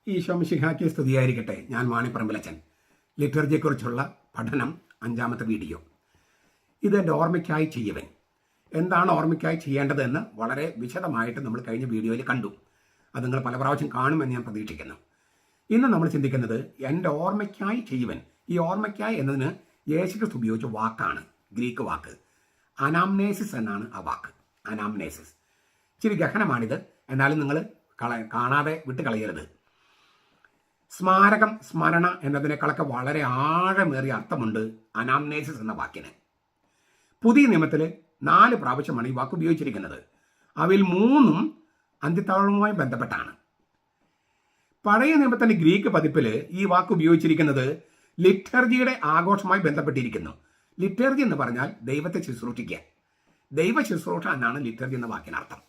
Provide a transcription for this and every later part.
ഈശോ മിശിഹായ്ക്ക് സ്തുതിയായിരിക്കട്ടെ. ഞാൻ വാണിപ്പറമ്പിലച്ചൻ. ലിറ്റർജിയെക്കുറിച്ചുള്ള പഠനം 5-ാമത്തെ വീഡിയോ. ഇത് എൻ്റെ ഓർമ്മയ്ക്കായി ചെയ്യുവൻ. എന്താണ് ഓർമ്മയ്ക്കായി ചെയ്യേണ്ടതെന്ന് വളരെ വിശദമായിട്ട് നമ്മൾ കഴിഞ്ഞ വീഡിയോയിൽ കണ്ടു. അത് നിങ്ങൾ പല പ്രാവശ്യം കാണുമെന്ന് ഞാൻ പ്രതീക്ഷിക്കുന്നു. ഇന്ന് നമ്മൾ ചിന്തിക്കുന്നത് എൻ്റെ ഓർമ്മയ്ക്കായി ചെയ്യുവൻ. ഈ ഓർമ്മയ്ക്കായി എന്നതിന് യേശുക്രിസ്തു ഉപയോഗിച്ച വാക്കാണ്, ഗ്രീക്ക് വാക്ക്. അനാംനേസിസ് എന്നാണ് ആ വാക്ക്. അനാംനേസിസ് ഇച്ചിരി ഗഹനമാണിത്, എന്നാലും നിങ്ങൾ കാണാതെ വിട്ട് കളയരുത്. സ്മാരകം, സ്മരണ എന്നതിനേക്കാളൊക്കെ വളരെ ആഴമേറിയ അർത്ഥമുണ്ട് അനാംനേസിസ് എന്ന വാക്കിന്. പുതിയ നിയമത്തിൽ 4 പ്രാവശ്യമാണ് ഈ വാക്ക് ഉപയോഗിച്ചിരിക്കുന്നത്. അവയിൽ 3 അന്ത്യത്താഴവുമായി ബന്ധപ്പെട്ടാണ്. പഴയ നിയമത്തിന്റെ ഗ്രീക്ക് പതിപ്പിൽ ഈ വാക്ക് ഉപയോഗിച്ചിരിക്കുന്നത് ലിറ്റർജിയുടെ ആഘോഷവുമായി ബന്ധപ്പെട്ടിരിക്കുന്നു. ലിറ്റർജി എന്ന് പറഞ്ഞാൽ ദൈവത്തെ ശുശ്രൂഷിക്കുക, ദൈവ ശുശ്രൂഷ എന്നാണ് ലിറ്റർജി എന്ന വാക്കിനർത്ഥം.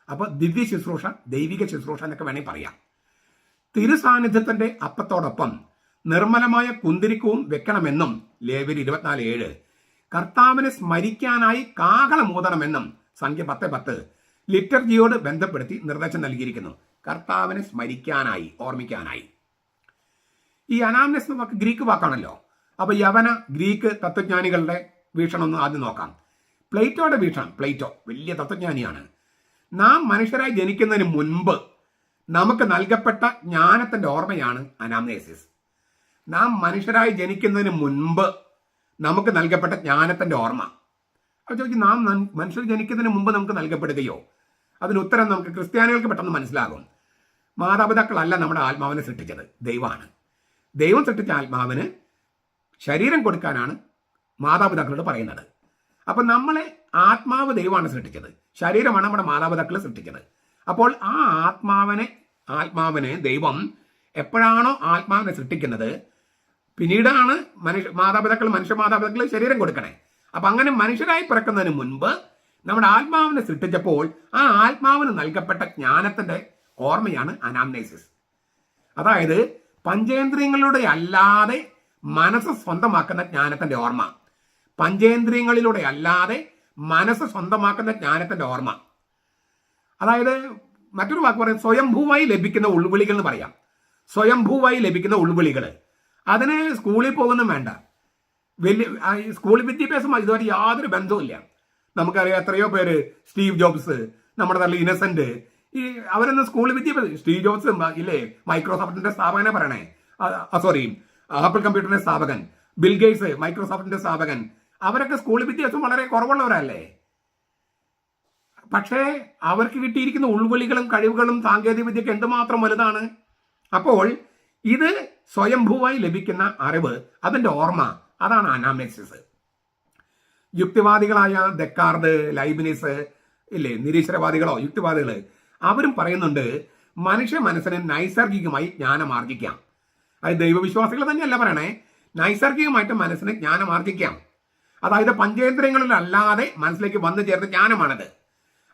അപ്പോൾ ദിവ്യ ശുശ്രൂഷ, ദൈവിക ശുശ്രൂഷ എന്നൊക്കെ വേണമെങ്കിൽ പറയാം. തിരുസാന്നിധ്യത്തിന്റെ അപ്പത്തോടൊപ്പം നിർമ്മലമായ കുന്തിരിക്കവും വെക്കണമെന്നും ലേവ്യർ 24:7, കർത്താവിനെ സ്മരിക്കാനായി കാഹളമൂതണമെന്നും സംഖ്യ 10:10 ലിറ്റർജിയോട് ബന്ധപ്പെടുത്തി നിർദ്ദേശം നൽകിയിരിക്കുന്നു. കർത്താവിനെ സ്മരിക്കാനായി, ഓർമ്മിക്കാനായി. ഈ അനാംനെസ് എന്ന വാക്ക് ഗ്രീക്ക് വാക്കാണല്ലോ. അപ്പോൾ യവന ഗ്രീക്ക് തത്വജ്ഞാനികളുടെ വീക്ഷണം ഒന്ന് ആദ്യം നോക്കാം. പ്ലേറ്റോയുടെ വീക്ഷണം. പ്ലേറ്റോ വലിയ തത്വജ്ഞാനിയാണ്. നാം മനുഷ്യരായി ജനിക്കുന്നതിന് മുൻപ് നമുക്ക് നൽകപ്പെട്ട ജ്ഞാനത്തിന്റെ ഓർമ്മയാണ് അനാംനേസിസ്. നാം മനുഷ്യരായി ജനിക്കുന്നതിന് മുൻപ് നമുക്ക് നൽകപ്പെട്ട ജ്ഞാനത്തിന്റെ ഓർമ്മ. അപ്പോൾ ചോദിക്കും, നാം മനുഷ്യർ ജനിക്കുന്നതിന് മുമ്പ് നമുക്ക് നൽകപ്പെടുകയോ? അതിന് ഉത്തരം നമുക്ക് ക്രിസ്ത്യാനികൾക്ക് പെട്ടെന്ന് മനസ്സിലാകും. മാതാപിതാക്കളല്ല നമ്മുടെ ആത്മാവിനെ സൃഷ്ടിച്ചത്, ദൈവമാണ്. ദൈവം സൃഷ്ടിച്ച ആത്മാവിന് ശരീരം കൊടുക്കാനാണ് മാതാപിതാക്കളോട് പറയുന്നത്. അപ്പം നമ്മളെ ആത്മാവ് ദൈവമാണ് സൃഷ്ടിച്ചത്, ശരീരമാണ് നമ്മുടെ മാതാപിതാക്കൾ സൃഷ്ടിച്ചത്. അപ്പോൾ ആ ആത്മാവിനെ ദൈവം എപ്പോഴാണോ ആത്മാവിനെ സൃഷ്ടിക്കുന്നത്, പിന്നീടാണ് മനുഷ്യ മാതാപിതാക്കൾ ശരീരം കൊടുക്കണേ. അപ്പം അങ്ങനെ മനുഷ്യരായി പിറക്കുന്നതിന് മുൻപ് നമ്മുടെ ആത്മാവിനെ സൃഷ്ടിച്ചപ്പോൾ ആ ആത്മാവിന് നൽകപ്പെട്ട ജ്ഞാനത്തിന്റെ ഓർമ്മയാണ് അനാംനേസിസ്. അതായത് പഞ്ചേന്ദ്രിയങ്ങളിലൂടെ അല്ലാതെ മനസ്സ് സ്വന്തമാക്കുന്ന ജ്ഞാനത്തിന്റെ ഓർമ്മ. പഞ്ചേന്ദ്രിയങ്ങളിലൂടെ അല്ലാതെ മനസ്സ് സ്വന്തമാക്കുന്ന ജ്ഞാനത്തിന്റെ ഓർമ്മ. അതായത് മറ്റൊരു വാക്ക് പറയാം, സ്വയംഭൂവായി ലഭിക്കുന്ന ഉൾവിളികൾ എന്ന് പറയാം. സ്വയംഭൂവായി ലഭിക്കുന്ന ഉൾവിളികൾ. അതിന് സ്കൂളിൽ പോകുന്നും വേണ്ട, സ്കൂൾ വിദ്യാഭ്യാസം ഇതുവരെ യാതൊരു ബന്ധവുമില്ല. നമുക്കറിയാം എത്രയോ പേര്, സ്റ്റീവ് ജോബ്സ്, നമ്മുടെ നല്ല ഇന്നസെന്റ്, അവരൊന്നും സ്കൂൾ വിദ്യാഭ്യാസം, സ്റ്റീവ് ജോബ്സ് ഇല്ലേ, മൈക്രോസോഫ്റ്റിന്റെ സ്ഥാപകനെ പറയണേ, ആപ്പിൾ കമ്പ്യൂട്ടറിന്റെ സ്ഥാപകൻ, ബിൽ ഗേറ്റ്സ് മൈക്രോസോഫ്റ്റിന്റെ സ്ഥാപകൻ, അവരൊക്കെ സ്കൂൾ വിദ്യാഭ്യാസം വളരെ കുറവുള്ളവരല്ലേ. പക്ഷേ അവർക്ക് കിട്ടിയിരിക്കുന്ന ഉൾവിളികളും കഴിവുകളും സാങ്കേതിക വിദ്യക്ക് എന്തുമാത്രം വലുതാണ്. അപ്പോൾ ഇത് സ്വയംഭൂവായി ലഭിക്കുന്ന അറിവ്, അതിന്റെ ഓർമ്മ, അതാണ് അനാംനേസിസ്. യുക്തിവാദികളായ ദെക്കാർഡ്, ലൈബ്നിസ് ഇല്ലേ, നിരീശ്വരവാദികളോ യുക്തിവാദികള്, അവരും പറയുന്നുണ്ട് മനുഷ്യ മനസ്സിന് നൈസർഗികമായി ജ്ഞാനം ആർജിക്കാം. അത് ദൈവവിശ്വാസികൾ തന്നെയല്ല പറയണേ, നൈസർഗികമായിട്ട് മനസ്സിന് ജ്ഞാനം ആർജിക്കാം. അതായത് പഞ്ചേന്ദ്രിയങ്ങളിലല്ലാതെ മനസ്സിലേക്ക് വന്നു ചേർന്ന ജ്ഞാനമാണത്.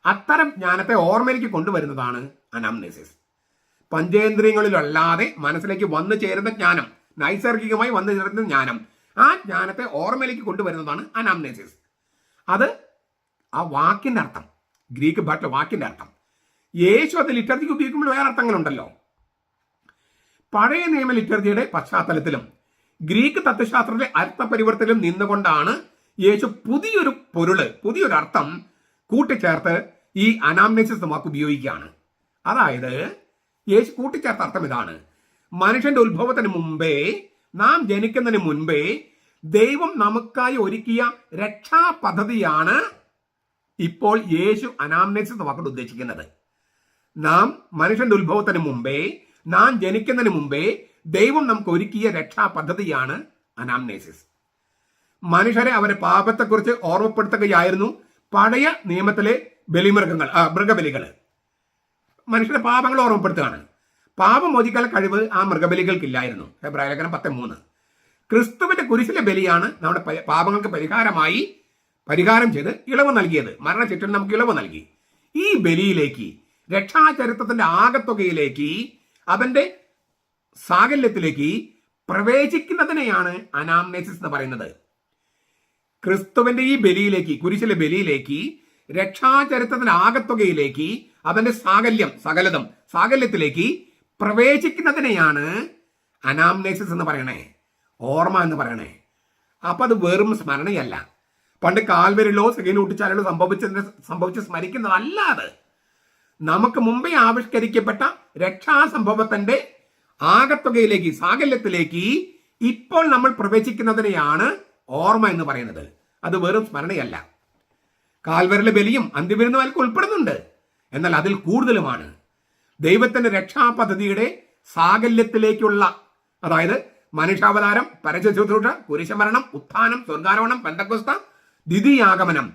അത്തരം ജ്ഞാനത്തെ ഓർമ്മയിലേക്ക് കൊണ്ടുവരുന്നതാണ് അനാംനേസിസ്. പഞ്ചേന്ദ്രിയങ്ങളിലല്ലാതെ മനസ്സിലേക്ക് വന്നു ചേരുന്ന ജ്ഞാനം, നൈസർഗികമായി വന്നു ചേരുന്ന ജ്ഞാനം, ആ ജ്ഞാനത്തെ ഓർമ്മയിലേക്ക് കൊണ്ടുവരുന്നതാണ് അനാംനേസിസ്. അത് ആ വാക്കിന്റെ അർത്ഥം, ഗ്രീക്ക് ഭാഷ വാക്കിന്റെ അർത്ഥം. യേശു അത് ലിറ്റർജിക്ക് ഉപയോഗിക്കുമ്പോൾ വേറെ അർത്ഥങ്ങളുണ്ടല്ലോ. പഴയ നിയമ ലിറ്റർജിയുടെ പശ്ചാത്തലത്തിലും ഗ്രീക്ക് തത്വശാസ്ത്രത്തിലെ അർത്ഥപരിവർത്തനത്തിലും നിന്നുകൊണ്ടാണ് യേശു പുതിയൊരു അർത്ഥം കൂട്ടിച്ചേർത്ത് ഈ അനാംനേസിസ് വാക്ക് ഉപയോഗിക്കുകയാണ്. അതായത് യേശു കൂട്ടിച്ചേർത്ത അർത്ഥം ഇതാണ്: മനുഷ്യന്റെ ഉത്ഭവത്തിന് മുമ്പേ, നാം ജനിക്കുന്നതിന് മുൻപേ ദൈവം നമുക്കായി ഒരുക്കിയ രക്ഷാ പദ്ധതിയാണ് ഇപ്പോൾ യേശു അനാംനേസിസ് വാക്കോട് ഉദ്ദേശിക്കുന്നത്. മനുഷ്യന്റെ ഉത്ഭവത്തിന് മുമ്പേ, നാം ജനിക്കുന്നതിന് മുമ്പേ ദൈവം നമുക്ക് ഒരുക്കിയ രക്ഷാ പദ്ധതിയാണ് അനാംനേസിസ്. മനുഷ്യരെ അവരെ പാപത്തെക്കുറിച്ച് ഓർമ്മപ്പെടുത്തുകയായിരുന്നു പഴയ നിയമത്തിലെ മൃഗബലികൾ. മനുഷ്യരുടെ പാപങ്ങൾ ഓർമ്മപ്പെടുത്തുകയാണ്. പാപം മോചിക്കാനുള്ള കഴിവ് ആ മൃഗബലികൾക്കില്ലായിരുന്നു. ഹെബ്രായ ലേഖനം 10:3. ക്രിസ്തുവിന്റെ കുരിശിലെ ബലിയാണ് നമ്മുടെ പാപങ്ങൾക്ക് പരിഹാരം ചെയ്ത് ഇളവ് നൽകിയത്. മരണചിറ്റിൽ നമുക്ക് ഇളവ് നൽകി. ഈ ബലിയിലേക്ക്, രക്ഷാചരിത്രത്തിന്റെ ആകത്തുകയിലേക്ക്, അതിന്റെ സാകല്യത്തിലേക്ക് പ്രവേശിക്കുന്നതിനെയാണ് അനാംനേസിസ് എന്ന് പറയുന്നത്. ക്രിസ്തുവിന്റെ ഈ ബലിയിലേക്ക്, കുരിശിലെ ബലിയിലേക്ക്, രക്ഷാചരിത്രത്തിന്റെ ആകത്തുകയിലേക്ക്, അതിന്റെ സാകല്യത്തിലേക്ക് പ്രവേശിക്കുന്നതിനെയാണ് അനാംനേസിസ് എന്ന് പറയണേ, ഓർമ്മ എന്ന് പറയണേ. അപ്പൊ അത് വെറും സ്മരണയല്ല. പണ്ട് കാൽവരിലോ സെഗയിലൂട്ടിച്ചാലോ സംഭവിച്ച് സ്മരിക്കുന്നതല്ല അത്. നമുക്ക് മുമ്പേ ആവിഷ്കരിക്കപ്പെട്ട രക്ഷാസംഭവത്തിന്റെ ആകത്തുകയിലേക്ക്, സാകല്യത്തിലേക്ക് ഇപ്പോൾ നമ്മൾ പ്രവേശിക്കുന്നതിനെയാണ് ഓർമ്മ എന്ന് പറയുന്നത്. അത് വെറും സ്മരണയല്ല. കാൽവരിലെ ബലിയും അന്ത്യവിരുന്നും അതിൽ ഉൾപ്പെടുന്നുണ്ട്. എന്നാൽ അതിൽ കൂടുതലുമാണ് ദൈവത്തിന്റെ രക്ഷാപദ്ധതിയുടെ സാകല്യത്തിലേക്കുള്ള, അതായത് മനുഷ്യാവതാരം, പരശുശ്രൂഷ, കുരിശമരണം, ഉത്ഥാനം, സ്വർഗാരോഹണം, പെന്തക്കോസ്ത, ദ്വിതീയാഗമനം,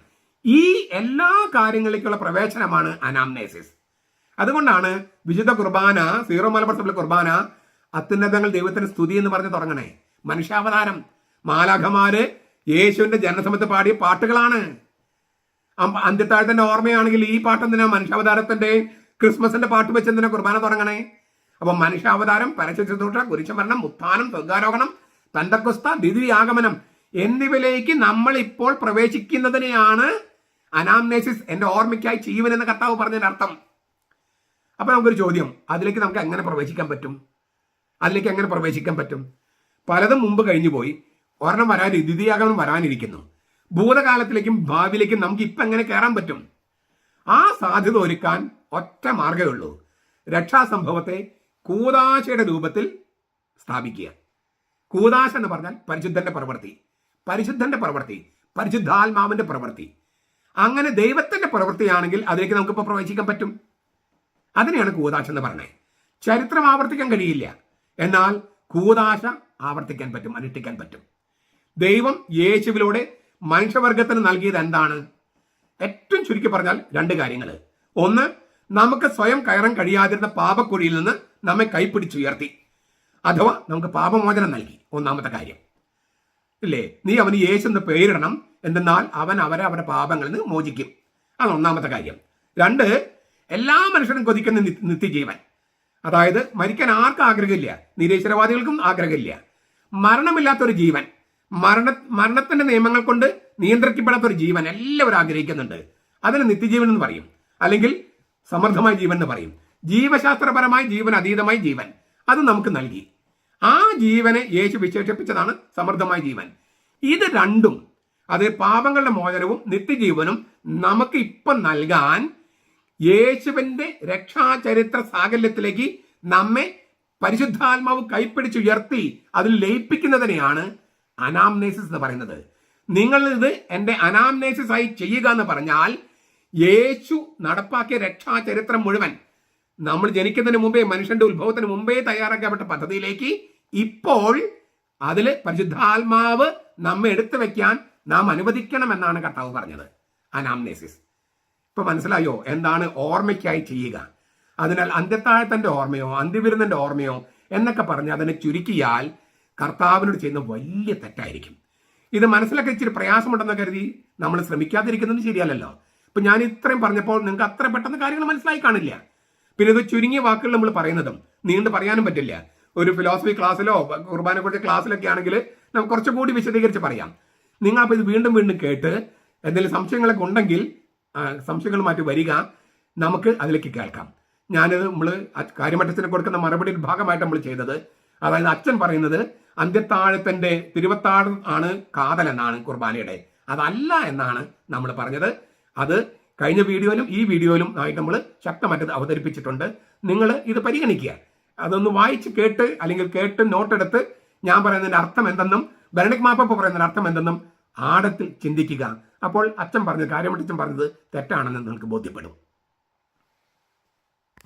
ഈ എല്ലാ കാര്യങ്ങളിലേക്കുള്ള പ്രവേശനമാണ് അനാംനേസിസ്. അതുകൊണ്ടാണ് വിശുദ്ധ കുർബാന, സീറോ മലബാർ സഭയിലെ കുർബാന അത്യുന്നതങ്ങൾ ദൈവത്തിന് സ്തുതി എന്ന് പറഞ്ഞ് തുടങ്ങണേ. മനുഷ്യാവതാരം, മാലാഖമാര് യേശുവിന്റെ ജനനസമയത്ത് പാടിയ പാട്ടുകളാണ്. അന്ത്യത്താഴത്തിന്റെ ഓർമ്മയാണെങ്കിൽ ഈ പാട്ടെന്തിനാ? മനുഷ്യാവതാരത്തിന്റെ ക്രിസ്മസിന്റെ പാട്ട് വെച്ച് എന്തിനാ കുർബാന തുടങ്ങണേ? അപ്പൊ മനുഷ്യാവതാരം, പരശുശ്രൂഷ, കുരിശമരണം, ഉത്ഥാനം, സ്വർഗാരോഹണം, പെന്തക്കോസ്ത, ദ്വിതീയാഗമനം എന്നിവയിലേക്ക് നമ്മൾ ഇപ്പോൾ പ്രവേശിക്കുന്നതിനെയാണ് അനാംനേസിസ്, എന്റെ ഓർമ്മയ്ക്കായി ചെയ്യുവനെന്ന് കർത്താവ് പറഞ്ഞതിന്റെ അർത്ഥം. അപ്പൊ നമുക്കൊരു ചോദ്യം, അതിലേക്ക് നമുക്ക് എങ്ങനെ പ്രവേശിക്കാൻ പറ്റും? പലതും മുമ്പ് കഴിഞ്ഞു പോയി, ഒരെണ്ണം ദ്വിതീയാഗമനം വരാനിരിക്കുന്നു. ഭൂതകാലത്തിലേക്കും ഭാവിയിലേക്കും നമുക്ക് ഇപ്പം എങ്ങനെ കയറാൻ പറ്റും? ആ സാധ്യത ഒരുക്കാൻ ഒറ്റ മാർഗ്ഗമേ ഉള്ളൂ. രക്ഷാസംഭവത്തെ കൂദാശയുടെ രൂപത്തിൽ സ്ഥാപിക്കുക. കൂദാശ എന്ന് പറഞ്ഞാൽ പരിശുദ്ധന്റെ പ്രവൃത്തി, പരിശുദ്ധാത്മാവിന്റെ പ്രവൃത്തി. അങ്ങനെ ദൈവത്തിന്റെ പ്രവൃത്തിയാണെങ്കിൽ അതിലേക്ക് നമുക്കിപ്പോൾ പ്രവേശിക്കാൻ പറ്റും. അതിനെയാണ് കൂദാശ എന്ന് പറഞ്ഞത്. ചരിത്രം ആവർത്തിക്കാൻ കഴിയില്ല, എന്നാൽ കൂദാശ ആവർത്തിക്കാൻ പറ്റും, അനുഷ്ഠിക്കാൻ പറ്റും. ദൈവം യേശുവിലൂടെ മനുഷ്യവർഗത്തിന് നൽകിയത് എന്താണ്? ഏറ്റവും ചുരുക്കി പറഞ്ഞാൽ 2 കാര്യങ്ങൾ. ഒന്ന്, നമുക്ക് സ്വയം കയറാൻ കഴിയാതിരുന്ന പാപക്കുഴിയിൽ നിന്ന് നമ്മെ കൈപ്പിടിച്ചുയർത്തി, അഥവാ നമുക്ക് പാപമോചനം നൽകി. ഒന്നാമത്തെ കാര്യം ഇല്ലേ, നീ അവന് യേശു എന്ന് പേരിടണം, എന്തെന്നാൽ അവൻ അവരുടെ പാപങ്ങളിൽ നിന്ന് മോചിക്കും. അത് ഒന്നാമത്തെ കാര്യം. 2, എല്ലാ മനുഷ്യരും കൊതിക്കുന്ന നിത്യജീവൻ. അതായത് മരിക്കാൻ ആർക്കും ആഗ്രഹമില്ല, നിരീശ്വരവാദികൾക്കും ആഗ്രഹമില്ല. മരണമില്ലാത്തൊരു ജീവൻ, മരണത്തിന്റെ നിയമങ്ങൾ കൊണ്ട് നിയന്ത്രിക്കപ്പെടാത്തൊരു ജീവൻ എല്ലാവരും ആഗ്രഹിക്കുന്നുണ്ട്. അതിന് നിത്യജീവൻ എന്ന് പറയും, അല്ലെങ്കിൽ സമൃദ്ധമായ ജീവൻ എന്ന് പറയും. ജീവശാസ്ത്രപരമായ ജീവൻ, അതീതമായ ജീവൻ അത് നമുക്ക് നൽകി. ആ ജീവനെ യേശു വിശേഷിപ്പിച്ചതാണ് സമൃദ്ധമായ ജീവൻ. ഇത് രണ്ടും, അത് പാപങ്ങളുടെ മോചനവും നിത്യജീവനും നമുക്ക് ഇപ്പം നൽകാൻ യേശുവിന്റെ രക്ഷാചരിത്ര സാകല്യത്തിലേക്ക് നമ്മെ പരിശുദ്ധാത്മാവ് കൈപ്പിടിച്ചുയർത്തി അതിൽ ലയിപ്പിക്കുന്നതിനെയാണ് അനാംനേസിസ് എന്ന് പറയുന്നത്. നിങ്ങൾ ഇത് എന്റെ അനാംനേസിസ് ആയി ചെയ്യുക എന്ന് പറഞ്ഞാൽ യേശു നടപ്പാക്കിയ രക്ഷാചരിത്രം മുഴുവൻ, നമ്മൾ ജനിക്കുന്നതിന് മുമ്പേ, മനുഷ്യന്റെ ഉത്ഭവത്തിന് മുമ്പേ തയ്യാറാക്കപ്പെട്ട പദ്ധതിയിലേക്ക് ഇപ്പോൾ അതിൽ പരിശുദ്ധാത്മാവ് നമ്മെ എടുത്തു വെക്കാൻ നാം അനുവദിക്കണം എന്നാണ് കർത്താവ് പറഞ്ഞത്. അനാംനേസിസ് ഇപ്പൊ മനസ്സിലായോ എന്താണ് ഓർമ്മയ്ക്കായി ചെയ്യുക? അതിനാൽ അന്ത്യത്താഴത്തിന്റെ ഓർമ്മയോ അന്ത്യവിരുന്നിന്റെ ഓർമ്മയോ എന്നൊക്കെ പറഞ്ഞ് അതിനെ ചുരുക്കിയാൽ കർത്താവിനോട് ചെയ്യുന്ന വലിയ തെറ്റായിരിക്കും. ഇത് മനസ്സിലൊക്കെ ഇച്ചിരി പ്രയാസമുണ്ടെന്ന് കരുതി നമ്മൾ ശ്രമിക്കാതിരിക്കുന്നത് ശരിയല്ലല്ലോ. ഇപ്പൊ ഞാൻ ഇത്രയും പറഞ്ഞപ്പോൾ നിങ്ങൾക്ക് അത്ര പെട്ടെന്ന് കാര്യങ്ങൾ മനസ്സിലായി കാണില്ല. പിന്നെ ഇത് ചുരുങ്ങിയ വാക്കുകൾ നമ്മൾ പറയുന്നതും നീണ്ടു പറയാനും പറ്റില്ല. ഒരു ഫിലോസഫി ക്ലാസ്സിലോ കുർബാനെ കുറിച്ച് ക്ലാസ്സിലൊക്കെ ആണെങ്കിൽ നമുക്ക് കുറച്ചുകൂടി വിശദീകരിച്ച് പറയാം. നിങ്ങൾ അപ്പോൾ ഇത് വീണ്ടും വീണ്ടും കേട്ട് എന്തെങ്കിലും സംശയങ്ങളൊക്കെ ഉണ്ടെങ്കിൽ സംശയങ്ങൾ മാറ്റി വരിക, നമുക്ക് അതിലേക്ക് കേൾക്കാം. ഞാനിത് നമ്മൾ കാര്യമറ്റത്തിന് കൊടുക്കുന്ന മറുപടിയുടെ ഭാഗമായിട്ട് നമ്മൾ ചെയ്തത്, അതായത് അച്ഛൻ പറയുന്നത് അന്ത്യത്താഴത്തിന്റെ തിരുവത്താഴം ആണ് കാതൽ എന്നാണ് കുർബാനയുടെ, അതല്ല എന്നാണ് നമ്മൾ പറഞ്ഞത്. അത് കഴിഞ്ഞ വീഡിയോയിലും ഈ വീഡിയോയിലും ആയിട്ട് നമ്മൾ ശക്തമായിട്ട് അവതരിപ്പിച്ചിട്ടുണ്ട്. നിങ്ങൾ ഇത് പരിഗണിക്കുക, അതൊന്ന് വായിച്ച് കേട്ട് അല്ലെങ്കിൽ കേട്ട് നോട്ടെടുത്ത് ഞാൻ പറയുന്നതിന്റെ അർത്ഥം എന്തെന്നും ബെനഡിക്ട് മാർപ്പാപ്പ പറയുന്നതിന്റെ അർത്ഥം എന്തെന്നും ആഴത്തിൽ ചിന്തിക്കുക. അപ്പോൾ അച്ഛൻ പറഞ്ഞത്, കാര്യമറ്റച്ഛൻ പറഞ്ഞത് തെറ്റാണെന്ന് നിങ്ങൾക്ക് ബോധ്യപ്പെടും.